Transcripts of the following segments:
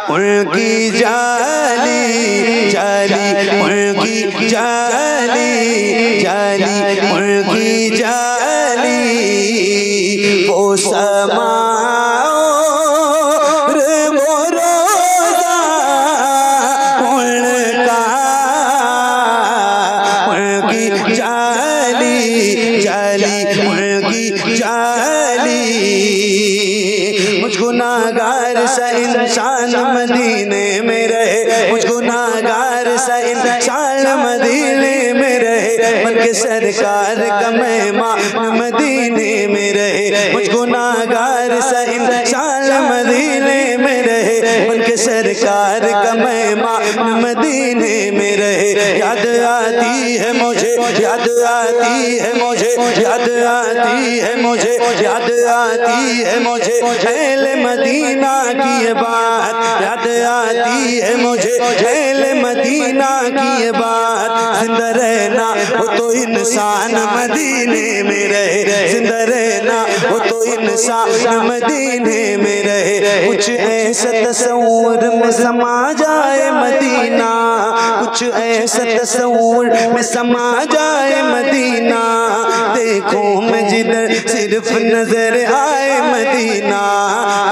उनकी जाली जाली उनकी जाली जाली उनकी जाली वो समा गुनाहगार सा इंसान मदीने में रहे, मुझ गुनाहगार सा इंसान मदीने में रहे, मन के सरकार का मेहमान मदीने में रहे, मुझ गुनाहगार सा इंसान मदीने में रहे, मन के सरकार का मेहमान मदीने में रहे। याद आती है मुझे, याद आती है मुझे, याद आती है मुझे, याद आती है मुझे पहले मदीना की ये बात, याद आती है मुझे पहले मदीना की ये बात। जिंदा रहना हो तो इंसान मदीने में रहे, जिंदा रहना हो तो इंसान मदीने में रहे। कुछ ऐसा तस्वूर में समा जाए मदीना, कुछ ऐसा तस्वूर में समा जाए मदीना, देखो मैं जिधर सिर्फ नजर आए मदीना,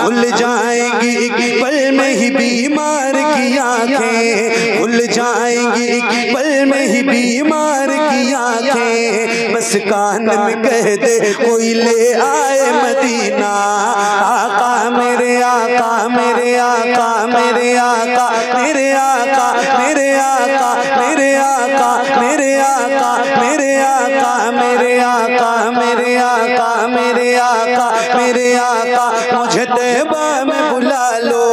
खुल जाएंगी एक पल में ही बीमार की आंखें, खुल जाएंगी एक पल में ही बीमार की आंखें। बस कान में कह दे कोई ले आए मदीना। आका मेरे आका मेरे आका मेरे आका मेरे आका मेरे आका मेरे आका मेरे आका मेरे आका मेरे आका मेरे आका मेरे आका मेरे आका मुझे तैबा में बुला लो,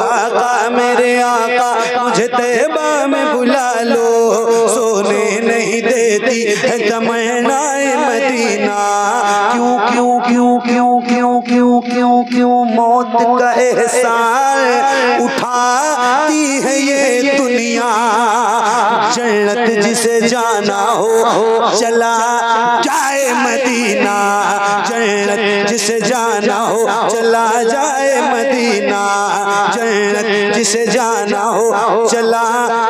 आका मेरे आका मुझे तैबा में बुला लो। सोने नहीं देती है तमन्नाए मदीना, क्यों क्यों क्यों क्यों क्यों क्यों क्यों क्यों मौत का एहसान उठाती है ये दुनिया। जन्नत जिसे जाना हो चला जाए मदीना, जन्नत जिसे जाना हो चला जाए मदीना, जन्नत जिसे जाना हो चला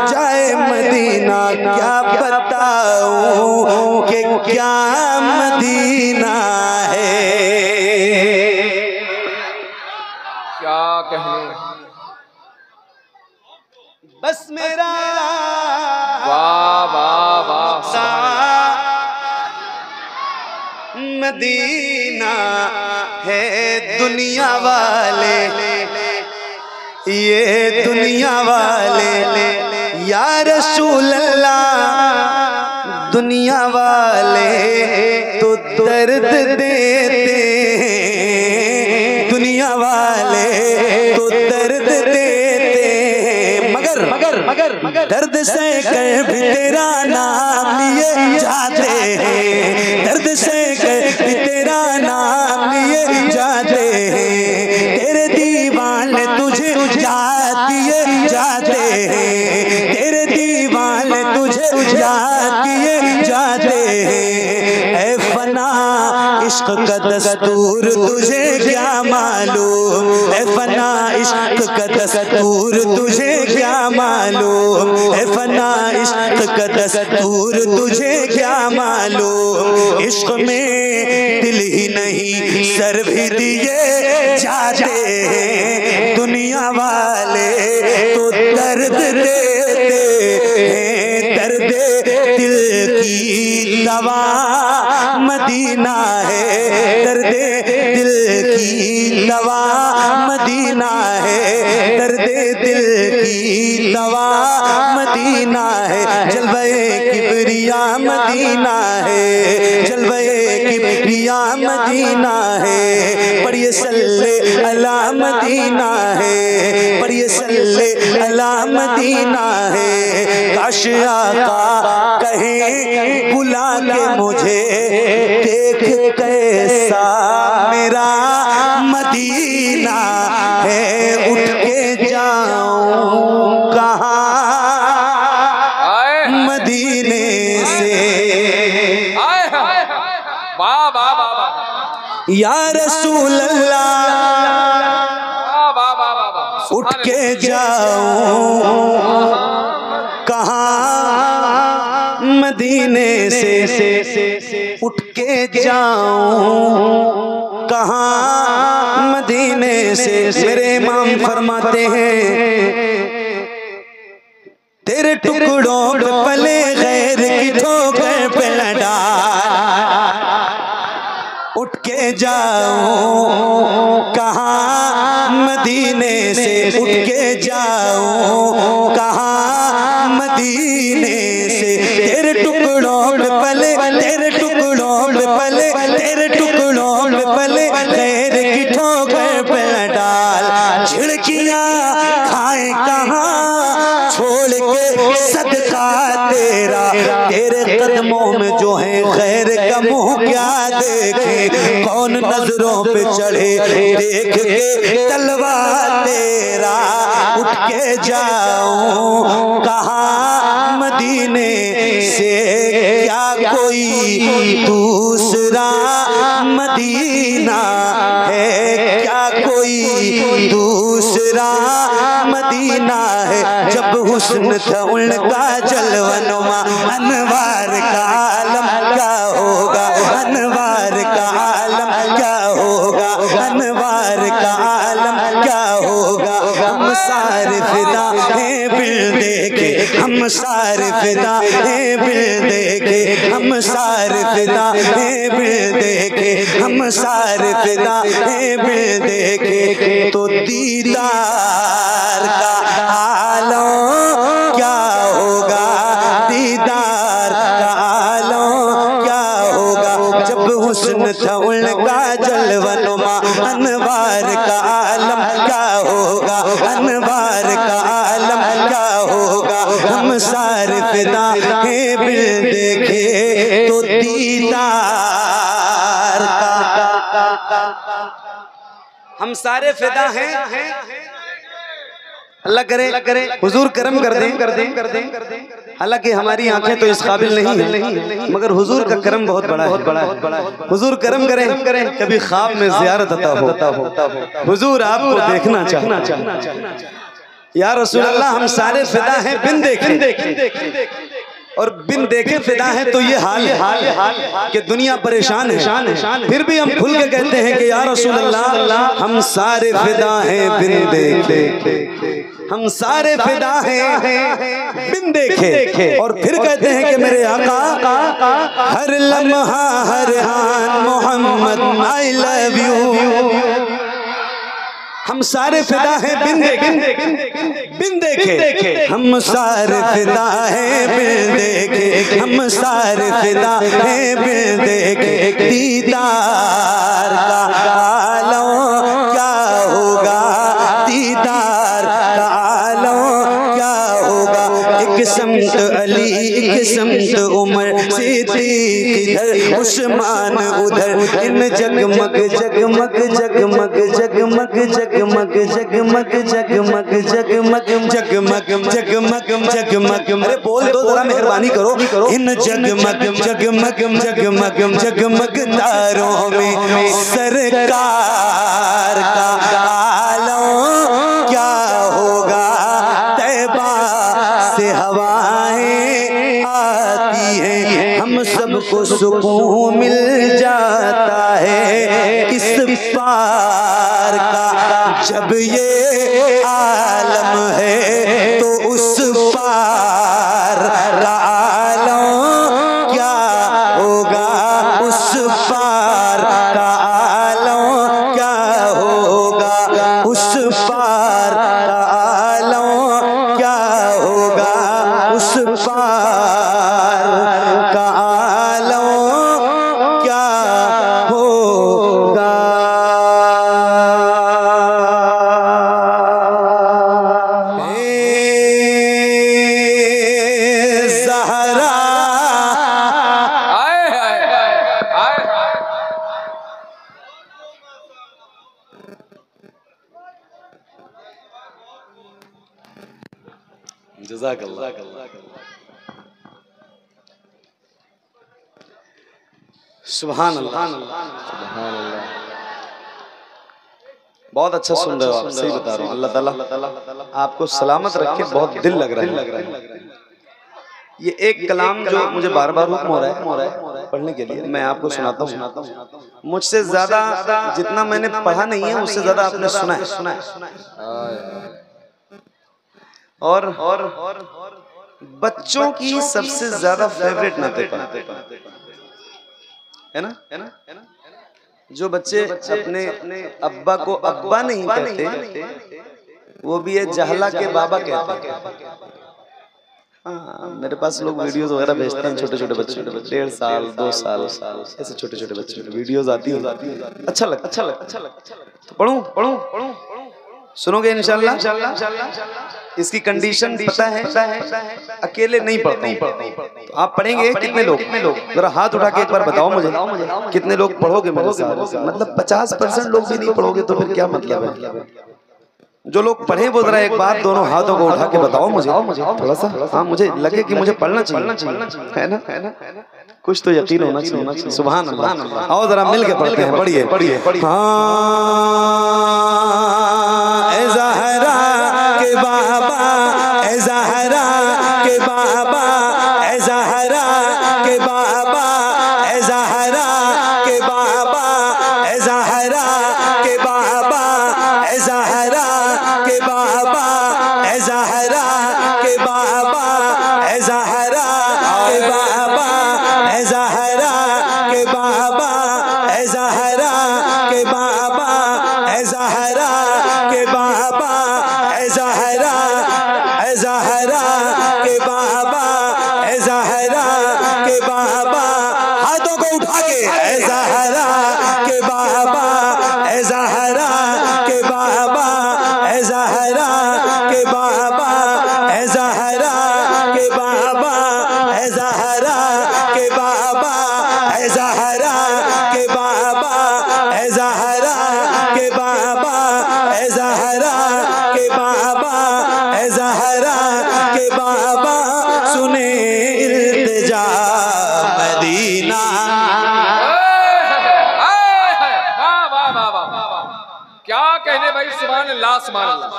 जाए मदीना। क्या बताऊं कि क्या मदीना है, क्या कहने। बस मेरा वाह वाह वाह मदीना है। दुनिया वाले ये दुनिया वाले या रसूल अल्लाह, दुनिया वाले तो दर्द देते, दुनिया वाले तो दर्द देते, मगर मगर मगर मगर दर्द से कर भी तेरा नाम लिए जाते हैं, दर्द से कर भी तेरा नाम लिए जाते हैं। तेरे दीवाने तुझे याद किए जाते हैं, तेरे दीवाने तुझे याद किए जाते हैं। ऐ फना इश्क का दस्तूर तुझे क्या मालूम, ऐ फना इश्क का दस्तूर तुझे क्या मालूम, ऐ फना इश्क का दस्तूर तुझे क्या मालूम। इश्क में दिल ही नहीं सर भी दिए जाते हैं, दुनिया वाले तो दर्द देते हैं, दर्द दिल की दवा मदीना है, दर्द दिल की दवा मदीना है, दर्द दिल की दवा मदीना है। जलवे किबरिया मदीना है, जलवे किबरिया मदीना है। पढ़िए सल्ले अला मदीना है, पढ़िए सल्ले अला मदीना है। काश आका कहे बुला के मुझे देख कैसा मेरा मदीना है, उठ के जाऊं कहाँ मदीने से। वाह वाह वाह वाह या रसूल अल्लाह वाह वाह वाह वाह उठ के जाऊं कहाँ मदीने से उठ के जाऊं कहाँ मदीने से। मेरे इमाम फरमाते हैं तेरे टुकड़ों पे पले गैर की ठोकर पे लड़ा उठ के जाऊं कहाँ मदीने से। उठ के जाऊं कहाँ मदीने से। तेरे टुकड़ों पे पले तेरे टुकड़ों पे पले तेरे टुकड़ों पे पले गैर की ठोकर पे डाल। झिड़कियाँ खाए कहाँ छोड़ के सदका तेरा। तेरे कदमों में जो है खैर का मुंह क्या देखे। कौन नजरों पे चढ़े देख के तलवार तेरा। उठ के जाऊं कहाँ मदीने से क्या कोई दूसरा मदीना है। क्या कोई दूसरा मदीना है। जब हुस्न था उनका जलवनुमा अनवार का आलम क्या होगा। अनवार का आलम क्या होगा। अनवार का आलम क्या होगा। हम सारे फिदा हैं बिल देखे हम सारे फिदा हैं बिल देखे हम सारे फिदा हैं बिल देखे हम सारे फिदा हैं बिल देखे। तो दीदार का आलम क्या होगा। दीदार का आलम क्या होगा। जब हुस्न था उनका जलवनुमा अनवार का आलम क्या होगा। अनवार का आलम क्या होगा। हम सारे फिदा हैं बिल देखे तो दीदार का। हम सारे फिदा हैं अल्लाह करे हुजूर करम कर दें। हालांकि हमारी आंखें तो इस काबिल नहीं है मगर हुजूर का करम बहुत बड़ा है। हुजूर करम करें कभी ख्वाब में ज़ियारत अता हो। हुजूर आपको देखना चाहता या रसूल अल्लाह। हम सारे फिदा हैं बिन देखे और बिन देखे फिदा है। तो ये हाल है कि दुनिया परेशान है फिर भी हम खुल के कहते हैं कि या रसूल अल्लाह हम सारे फिदा हैं बिन देखे। हम सारे फिदा हैं बिन देखे और फिर कहते हैं कि मेरे आका हर लम्हा हर आन मोहम्मद आई लव यू। हम सारे फिदा हैं बिन देखे हम सारे फिदा हैं बिन देखे हम सारे फिदा हैं बिन देखे। दीदार का आलम क्या होगा। दीदार का आलम क्या होगा। एक समत अली एक समत उमर सिद्दीक इधर उस्मान उधर। इन जगमग जगमग जगमग जगमग जगमग जगमग जगमग जगमग जगमग जगमग जगमग। अरे बोल दो जरा मेहरबानी करो। इन जगमग जगमग जगमग जगमग तारों में सरकार का आलम क्या होगा। तैबा से हवाएं आती हैं हम सबको सुकून मिल जाता है इस पार का। जब ये आलम है तो उस पार का आलम क्या होगा। उस पार का आलम क्या होगा। उस पार का आलम क्या होगा। उस पार का आलम क्या होगा। ज़हरा जज़ाकल्लाह। सुभान अल्लाह, सुभान अल्लाह। बहुत अच्छा सुन रहे हो आप, सही बता रहा हूँ। अल्लाह ताला आपको सलामत रखे। बहुत दिल लग रहा है। ये एक कलाम जो मुझे बार बार हुक्म हो रहा है पढ़ने के लिए, मैं आपको सुनाता हूँ। मुझसे ज्यादा जितना मैंने पढ़ा नहीं है, उससे ज्यादा आपने सुना है। और बच्चों की सबसे ज्यादा फेवरेट नाते है ना। जो बच्चे अपने अब्बा को अब्बा नहीं कहते, वो भी है जहला के बाबा कहते हैं। हाँ, मेरे पास लोग वीडियोस वगैरह भेजते हैं, छोटे छोटे बच्चे, 1.5 साल 2 साल ऐसे छोटे छोटे बच्चे वीडियोस आती है। अच्छा लगता। तो पढ़ूं सुनोगे इंशाल्लाह। इसकी कंडीशन पता है, अकेले नहीं पढ़ता हूं। तो आप पढ़ेंगे कितने लोग? जरा हाथ उठा के एक बार बताओ मुझे, कितने लोग पढ़ोगे मेरे साथ? मतलब 50% लोग भी नहीं पढ़ोगे तो फिर क्या मतलब है? जो लोग पढ़े वो जरा एक बार दोनों हाथों को उठा के बताओ मुझे थोड़ा सा। हाँ, मुझे लगे कि मुझे पढ़ना चाहिए, है ना। कुछ तो यकीन होना चाहिए। सुभान अल्लाह। आओ जरा मिल के पढ़ते हैं। पढ़िए। ए ज़हरा के बाबा, ए ज़हरा के बाबा, ए ज़हरा के बाबा, ए ज़हरा के बाबा, ए ज़हरा के बाबा, ए ज़हरा के बाबा, ए ज़हरा के बाबा, ए ज़हरा के बाबा, ए ज़हरा के बाबा, ए ज़हरा के बाबा, ए ज़हरा के बाबा, ए ज़हरा, ए ज़हरा के बाबा, ए ज़हरा के बाबा। हाथों को उठा के ए ज़हरा के बाबा, ए ज़हरा के बाबा, ए ज़हरा के बाबा, ए ज़हरा के बाबा, ए ज़हरा के बाबा, ए ज़हरा के बाबा, ए ज़हरा के बाबा, ए ज़हरा के बाबा, ए ज़हरा के बाबा। सुने इल्तिजा मदीना। क्या कहने भाई, सुभान अल्लाह, सुभान अल्लाह।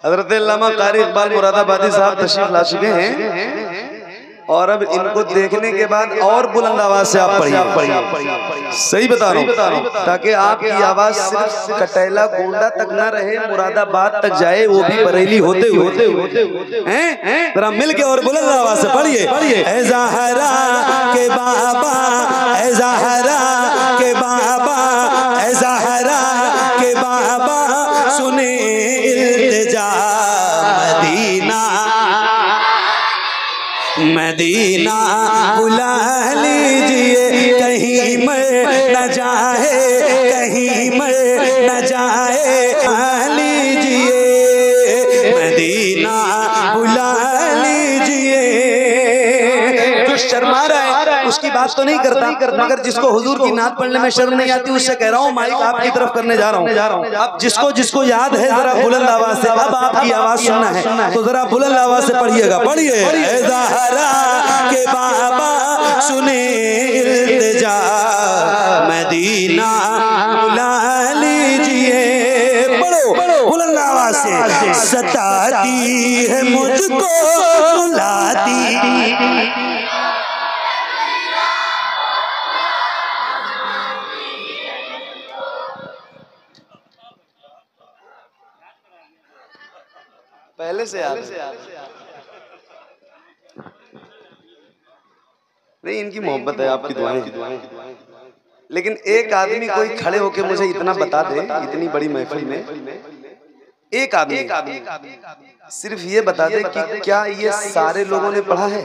हज़रत अल्लामा कारी इकबाल मुरादाबादी साहब तशरीफ ला चुके हैं, और अब इनको देखने के बाद और बुलंद आवाज से आप पढ़िए। सही बता रहा हूँ, ताकि आपकी आवाज सिर्फ कटैला गोंडा तक न रहे, मुरादाबाद तक जाए, वो भी बरेली होते हुए हैं। जरा मिल के और बुलंद आवाज से पढ़िए। ए ज़हरा के बाबा, ए ज़हरा के बाबा, ए ज़हरा के बाबा। सुने इल्तिजा मदीना, मदीना बुला लीजिए, कहीं मैं न जाए, कहीं मैं न जाए। लीजिए मदीना बुला लीजिए। जो शर्मा रहा है उसकी बात तो नहीं करता, मगर जिसको हुजूर की नात पढ़ने में शर्म नहीं आती, उससे कह रहा हूँ माइक आपकी तरफ करने जा रहा हूँ। अब जिसको याद है जरा बुलंद आवाज से, अब आपकी आवाज सुनना है तो जरा बुलंद आवाज से पढ़िएगा। पढ़िए। ए ज़हरा के बाबा, सुने इल्तिजा मदीना बुला लीजिए। पढ़ो बुलंद आवाज से। सताती है मुझको रुलाती, पहले से याद नहीं, इनकी मोहब्बत है, आपकी दुआएं। लेकिन एक आदमी कोई खड़े होके मुझे इतना बता दे, इतनी बड़ी महफिल में एक आदमी सिर्फ ये बता दे कि क्या ये सारे लोगों ने पढ़ा है?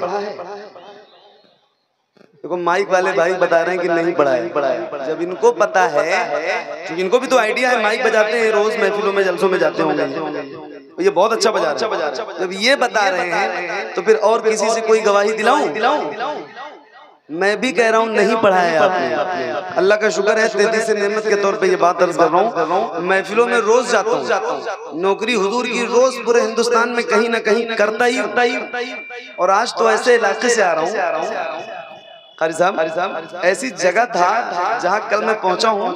देखो माइक वाले भाई बता रहे हैं कि नहीं पढ़ा है। जब इनको पता है, क्योंकि इनको भी तो आइडिया है, माइक बजाते हैं रोज महफिलों में, जलसों में जाते होंगे, ये बहुत अच्छा बजा रहे हैं। जब ये बता रहे हैं तो फिर और किसी से कोई गवाही दिलाऊं? मैं भी कह रहा हूँ नहीं पढ़ा है आपने। अल्लाह का शुक्र है, 33 नेमत के तौर पे ये बात अर्ज कर रहा हूँ। महफिलों में रोज जाता हूँ, नौकरी हुजूर की रोज पूरे हिंदुस्तान में कहीं ना कहीं करता ही। और आज तो ऐसे इलाके से आ रहा हूँ कारी साहब ऐसी जगह था जहाँ कल मैं पहुंचा हूँ,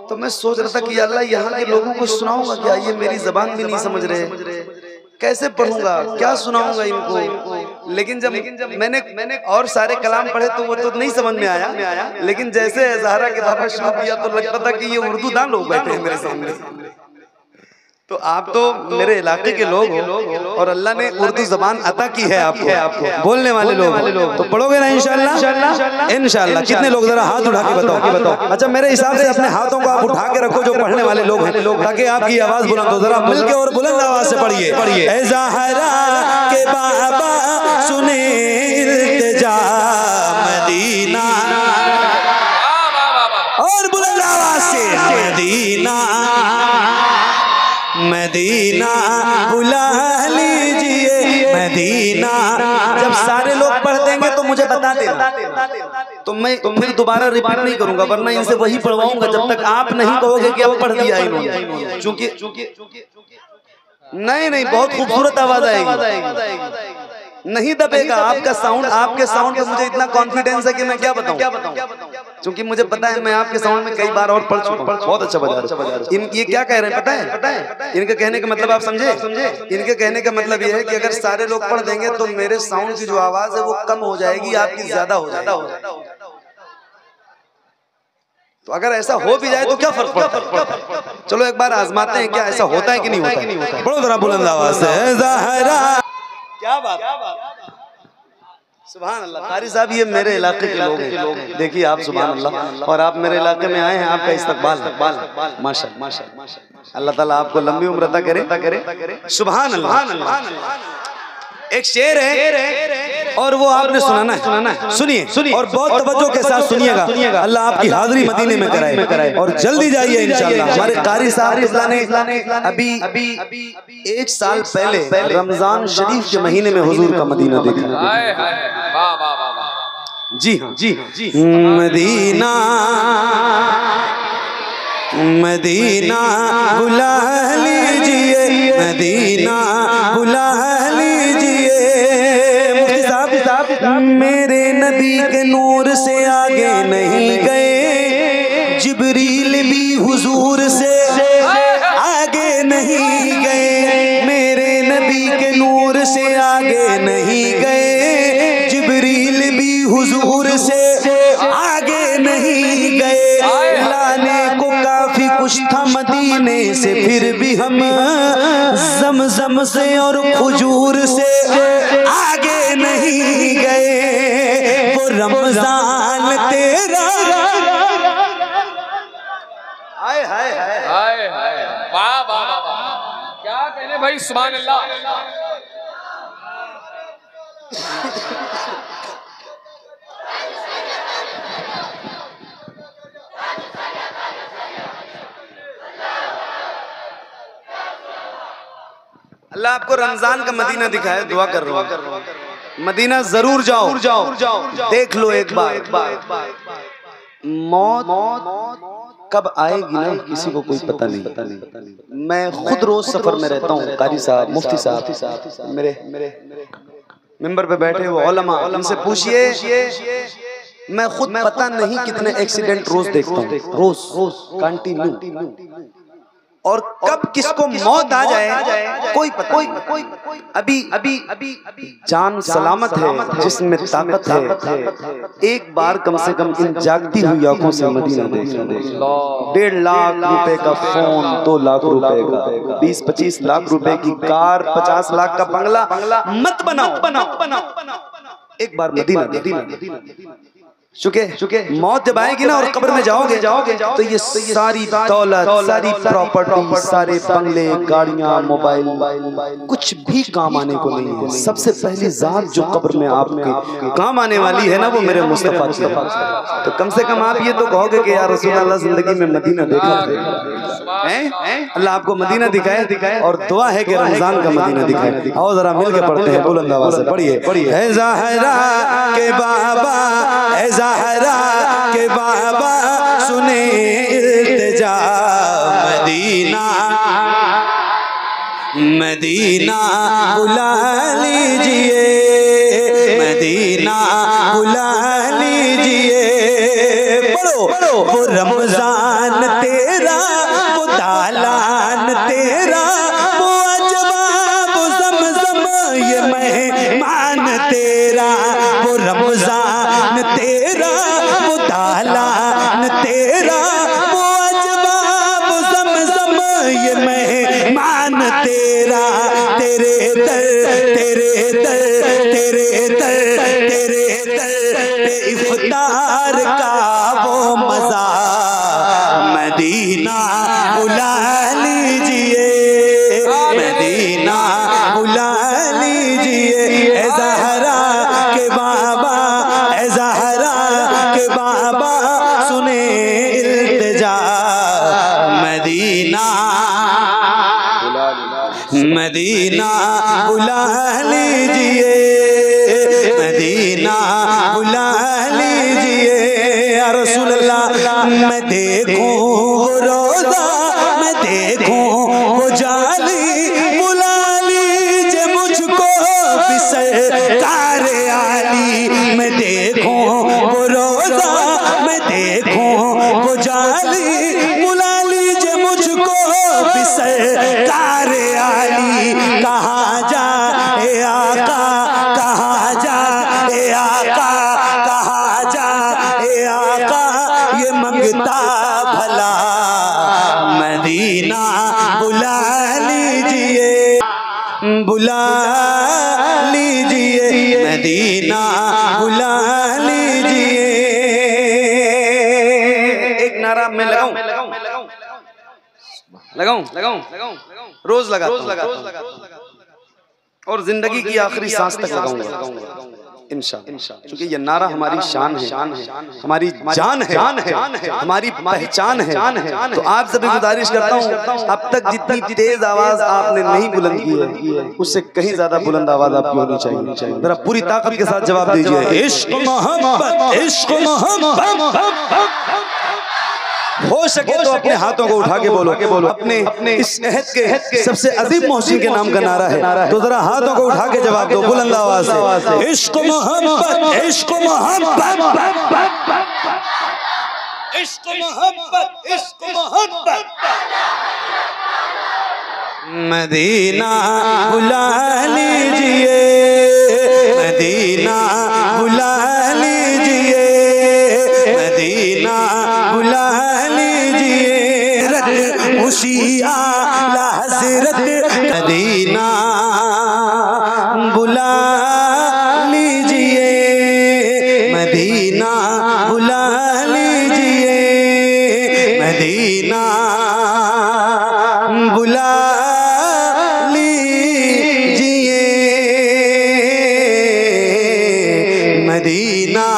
तो मैं सोच रहा था कि अल्लाह यहाँ के लोगों को सुनाऊंगा क्या, ये मेरी जबान भी नहीं समझ रहे, कैसे पढ़ूंगा, क्या सुनाऊंगा इनको। लेकिन जब मैंने और सारे कलाम पढ़े तो वो तो नहीं समझ में आया, लेकिन जैसे ज़हरा के बाबा शुरू किया तो लगता था कि ये उर्दू दान लोग बैठे हैं मेरे सामने। तो आप तो मेरे इलाके के लोग हो और अल्लाह ने उर्दू जबान अता की है आपको, बोलने वाले लोग, तो पढ़ोगे ना इंशाअल्लाह? इंशाअल्लाह। कितने लोग जरा हाथ उठा के बताओ। अच्छा मेरे हिसाब से अपने हाथों को आप उठा के रखो जो पढ़ने वाले लोग हैं, ताकि आपकी आवाज बुलंद हो। जरा मिलके और बुलंद आवाज से पढ़िए। ऐ ज़हरा के बाबा सुने इल्तिजा मदीना, और बुलंद आवाज से मदीना मदीना बुला लीजिए मदीना। जब सारे लोग पढ़ देंगे तो मुझे बता देना, तो मैं फिर दोबारा रिपीट नहीं करूंगा, वरना इनसे वही पढ़वाऊंगा जब तक आप नहीं कहोगे कि अब पढ़ दिया इन्होंने। चूंकि नहीं बहुत खूबसूरत आवाज आएगी, नहीं दबेगा आपका साउंड। आपके साउंड पे मुझे इतना कॉन्फिडेंस है कि मैं क्या बताऊं, क्योंकि मुझे पता है मैं आपके साउंड में कई बार और पढ़ चुका हूं। बहुत अच्छा बजा रहे हैं। ये क्या कह रहे हैं पता है? इनके कहने का मतलब आप समझे? इनके कहने का मतलब ये है कि अगर सारे लोग पढ़ देंगे तो मेरे साउंड की जो आवाज है वो कम हो जाएगी, आपकी ज्यादा हो जाएगी। तो अगर ऐसा हो भी जाए तो क्या फर्क पड़ता है? चलो एक बार आजमाते हैं क्या ऐसा होता है कि नहीं होता। बड़ो जरा बुलंद आवाज से ज़हरा। क्या बात, सुभान अल्लाह। कारी साहब ये मेरे इलाके के लोग हैं, देखिए आप, सुभान अल्लाह। और आप मेरे इलाके में आए हैं, आपका इस्तकबाल माशाअल्लाह। अल्लाह ताला आपको लंबी उम्र अता करे, सुभान अल्लाह। एक शेर है और वो आपने सुनाना है, सुनिए और बहुत तवज्जो के साथ सुनिएगा। अल्लाह आपकी हाजिरी मदीने में कराए और जल्दी जाइए इंशाअल्लाह। हमारे कारी साहब ने अभी 1 साल पहले रमजान शरीफ के महीने में हुजूर का मदीना देखा। जी मदीना मदीना बुला लीजिए मदीना बुला मेरे नबी के नूर से आगे नहीं गए, जिब्रील भी हुजूर से आगे नहीं गए। मेरे नबी के नूर से आगे नहीं गए, जिब्रील भी हुजूर से आगे नहीं गए। लाने को काफी कुछ था मदीने से, फिर भी हम ज़मज़म से और खजूर से आगे नहीं गए। वो रमजान तेरा हाय हाय हाय हाय, वाह वाह वाह, क्या कहने भाई, सुभान अल्लाह। अल्लाह आपको रमजान का मदीना दिखाए, दुआ कर रहा हूँ। मदीना जरूर जाओ, देख लो एक बार। मौत कब आएगी ना किसी को कोई पता नहीं। मैं खुद रोज सफर में रहता हूँ। कारी साहब, मुफ्ती साहब, मेरे मिंबर पे बैठे वो उलमा, उनसे पूछिए। मैं खुद पता नहीं कितने एक्सीडेंट रोज देखता हूँ, रोज कंटिन्यू। और कब किसको मौत आ जाए कोई पता नहीं। अभी जान सलामत है, जिसमें ताकत है। एक बार कम से कम इन जागती हुई आंखों से मदीना देख लो। 1.5 लाख रुपए का फोन, 2 लाख रुपए का, 20-25 लाख रुपए की कार, 50 लाख का बंगला मत बनाओ। एक बार मदीना चुके मौत जब आएगी ना और कब्र में जाओगे तो ये सारी दौलत, सारी प्रॉपर्टी, सारे बंगले, गाड़ियां, मोबाइल कुछ भी काम आने को नहीं है। सबसे पहली जात जो कब्र में आपके काम आने वाली है ना, वो मेरे मुस्तफा की है। तो कम से कम आप ये तो कहोगे कि यार रसूल अल्लाह जिंदगी में मदीना देखा है। अल्लाह आपको मदीना दिखाए और दुआ है कि रमजान का मदीना दिखाए। आओ जरा मिलके पढ़ते हैं बुलंद आवाज से, पढ़िए। है ज़हरा के बाबा, है ज़हरा के बाबा सुने इल्तिजा मदीना मदीना बुला लीजिए मदीना बुला लीजिए वो रमजान तेरा, वो दालान तेरा, वो अजवा वो ज़मज़म ये मेहमान तेरा। वो रमजान तेरा, वो दालान तेरा, वो अजवा वो ज़मज़म ये मेहमान तेरा। तेरे दर तेरे दर तेरे दर तेरे दर पे इफ्तार का वो मजा मदीना बुला लीजिए, मदीना बुला लीजिए। ए ज़हरा के बाबा, ए ज़हरा के बाबा सुने इल्तिजा, मदीना मदीना बुला लीजिए, मदीना बुला लीजिए। या रसूल अल्लाह, मैं देखूं वो रोज़ा, मैं देखूं वो जाली, बुला लीजिए मुझको भी सरकार आली। मैं देखूं वो रोज़ा, मैं देखूं वो जाली, बुला लीजिए मुझको भी सरकार आली। कहाँ जा ए आका, कहाँ जा ए आका, कहाँ जा ए आका, ये मंगता भला मदीना बुला लीजिए, बुला लीजिए, मदीना बुला लीजिए। एक नारा मैं लगाऊं रोज लगाता और जिंदगी की आखिरी सांस तक लगाऊंगा इंशाअल्लाह, क्योंकि ये नारा हमारी शान है, हमारी जान है, हमारी पहचान है। तो आपसे भी गुजारिश करता हूँ, अब तक जितनी तेज आवाज आपने नहीं बुलंद की है, उससे कहीं ज्यादा बुलंद आवाज आपकी होनी चाहिए। जरा पूरी ताकत के साथ जवाब दीजिए, इश्क मोहब्बत, इश्क मोहब्बत। हो सके तो अपने हाथों को उठा के बोलो, अपने इस अहद के सबसे अजीम मोहसिन के नाम का नारा है, तो जरा हाथों को उठा के जवाब दो बुलंद आवाज से, इश्क मोहब्बत, इश्क मोहब्बत, इश्क मोहब्बत, इश्क मोहब्बत। मदीना बुला लीजिए, मदीना बुला लीजिए, मदीना बुला खुशिया हज़रत, मदीना बुला लीजिए, मदीना बुला लीजिए, मदीना बुला लीजिए, मदीना